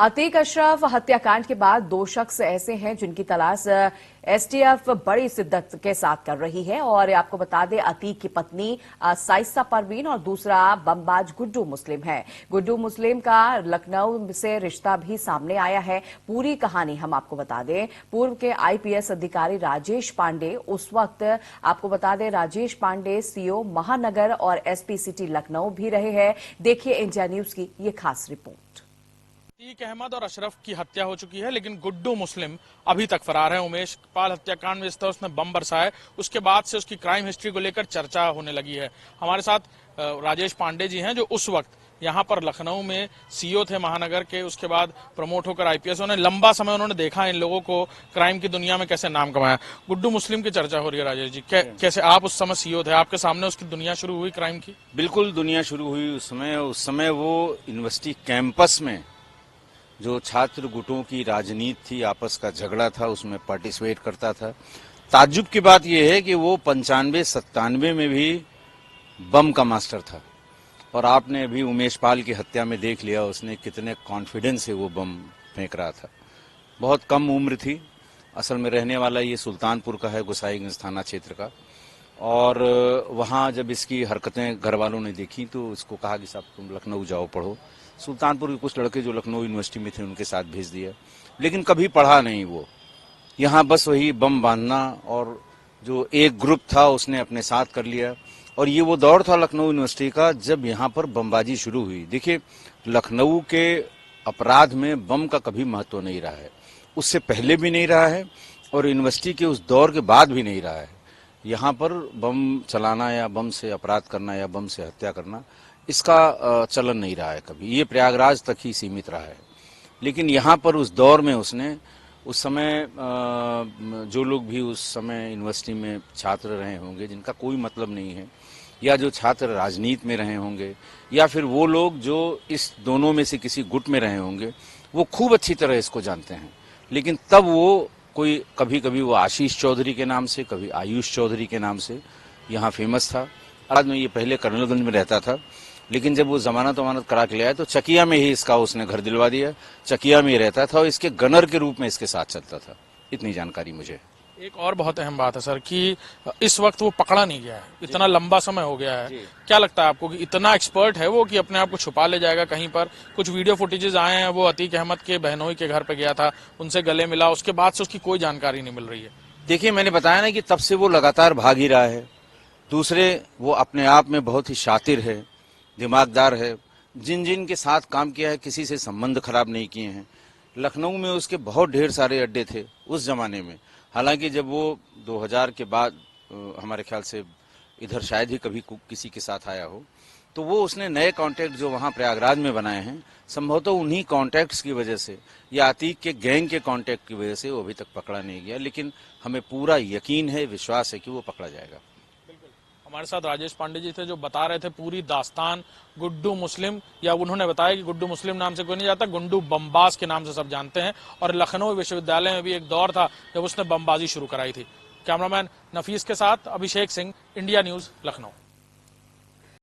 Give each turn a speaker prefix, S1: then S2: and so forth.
S1: अतीक अशरफ हत्याकांड के बाद दो शख्स ऐसे हैं जिनकी तलाश एसटीएफ बड़ी शिद्दत के साथ कर रही है। और आपको बता दें, अतीक की पत्नी साइसा परवीन और दूसरा बमबाज गुड्डू मुस्लिम है। गुड्डू मुस्लिम का लखनऊ से रिश्ता भी सामने आया है। पूरी कहानी हम आपको बता दें, पूर्व के आईपीएस अधिकारी राजेश पांडे, उस वक्त आपको बता दें राजेश पांडे सीओ महानगर और एसपी सिटी लखनऊ भी रहे हैं। देखिए इंडिया न्यूज की ये खास रिपोर्ट।
S2: अतीक अहमद और अशरफ की हत्या हो चुकी है, लेकिन गुड्डू मुस्लिम अभी तक फरार है। उमेश पाल हत्याकांड में जिस तरह उसने बम बरसाया है, उसके बाद से उसकी क्राइम हिस्ट्री को लेकर चर्चा होने लगी है। हमारे साथ राजेश पांडे जी हैं, जो उस वक्त यहाँ पर लखनऊ में सीईओ थे महानगर के, उसके बाद प्रमोट होकर आईपीएस। उन्होंने लंबा समय उन्होंने देखा इन लोगों को क्राइम की दुनिया में कैसे नाम कमाया। गुड्डू मुस्लिम की चर्चा हो रही है। राजेश जी, कैसे आप उस समय सीईओ थे, आपके सामने उसकी दुनिया शुरू हुई क्राइम की?
S3: बिल्कुल दुनिया शुरू हुई उस समय वो यूनिवर्सिटी कैंपस में जो छात्र गुटों की राजनीति थी, आपस का झगड़ा था, उसमें पार्टिसिपेट करता था। ताज्जुब की बात यह है कि वो 95-97 में भी बम का मास्टर था। और आपने अभी उमेश पाल की हत्या में देख लिया उसने कितने कॉन्फिडेंस से वो बम फेंक रहा था। बहुत कम उम्र थी। असल में रहने वाला ये सुल्तानपुर का है, गोसाईगंज थाना क्षेत्र का। और वहाँ जब इसकी हरकतें घर वालों ने देखी तो इसको कहा कि साहब तुम लखनऊ जाओ पढ़ो। सुल्तानपुर के कुछ लड़के जो लखनऊ यूनिवर्सिटी में थे उनके साथ भेज दिया, लेकिन कभी पढ़ा नहीं वो। यहाँ बस वही बम बांधना और जो एक ग्रुप था उसने अपने साथ कर लिया। और ये वो दौर था लखनऊ यूनिवर्सिटी का जब यहाँ पर बमबाजी शुरू हुई। देखिए, लखनऊ के अपराध में बम का कभी महत्व नहीं रहा है, उससे पहले भी नहीं रहा है और यूनिवर्सिटी के उस दौर के बाद भी नहीं रहा है। यहाँ पर बम चलाना या बम से अपराध करना या बम से हत्या करना, इसका चलन नहीं रहा है कभी। ये प्रयागराज तक ही सीमित रहा है। लेकिन यहाँ पर उस दौर में उसने उस समय जो लोग भी उस समय यूनिवर्सिटी में छात्र रहे होंगे जिनका कोई मतलब नहीं है, या जो छात्र राजनीति में रहे होंगे, या फिर वो लोग जो इस दोनों में से किसी गुट में रहे होंगे, वो खूब अच्छी तरह इसको जानते हैं। लेकिन तब वो कोई कभी कभी वो आशीष चौधरी के नाम से, कभी आयुष चौधरी के नाम से यहाँ फेमस था। बाद में ये पहले कर्नलगंज में रहता था, लेकिन जब वो जमानत वमानत करा के लाया तो चकिया में ही इसका उसने घर दिलवा दिया। चकिया में ही रहता था और इसके गनर के रूप में इसके साथ चलता था। इतनी जानकारी मुझे।
S2: एक और बहुत अहम बात है सर कि इस वक्त वो पकड़ा नहीं गया है, इतना लंबा समय हो गया है। क्या लगता है आपको कि इतना एक्सपर्ट है वो कि अपने आप को छुपा ले जाएगा कहीं पर? कुछ वीडियो फुटेजेस आए हैं, वो अतीक अहमद के बहनोई के घर पे गया था, उनसे गले मिला, उसके बाद से उसकी कोई जानकारी नहीं मिल रही है।
S3: देखिए, मैंने बताया ना कि तब से वो लगातार भाग ही रहा है। दूसरे, वो अपने आप में बहुत ही शातिर है, दिमागदार है। जिन जिन के साथ काम किया है किसी से संबंध खराब नहीं किए हैं। लखनऊ में उसके बहुत ढेर सारे अड्डे थे उस जमाने में। हालांकि जब वो 2000 के बाद हमारे ख्याल से इधर शायद ही कभी किसी के साथ आया हो, तो वो उसने नए कॉन्टैक्ट जो वहाँ प्रयागराज में बनाए हैं, संभवतः उन्हीं कॉन्टैक्ट्स की वजह से या अतीक के गैंग के कॉन्टैक्ट की वजह से वो अभी तक पकड़ा नहीं गया। लेकिन हमें पूरा यकीन है, विश्वास है कि वो पकड़ा जाएगा।
S2: हमारे साथ राजेश पांडे जी थे जो बता रहे थे पूरी दास्तान गुड्डू मुस्लिम, या उन्होंने बताया कि गुड्डू मुस्लिम नाम से कोई नहीं जाता, गुड्डू बमबाज के नाम से सब जानते हैं। और लखनऊ विश्वविद्यालय में भी एक दौर था जब उसने बमबाजी शुरू कराई थी। कैमरामैन नफीस के साथ अभिषेक सिंह, इंडिया न्यूज, लखनऊ।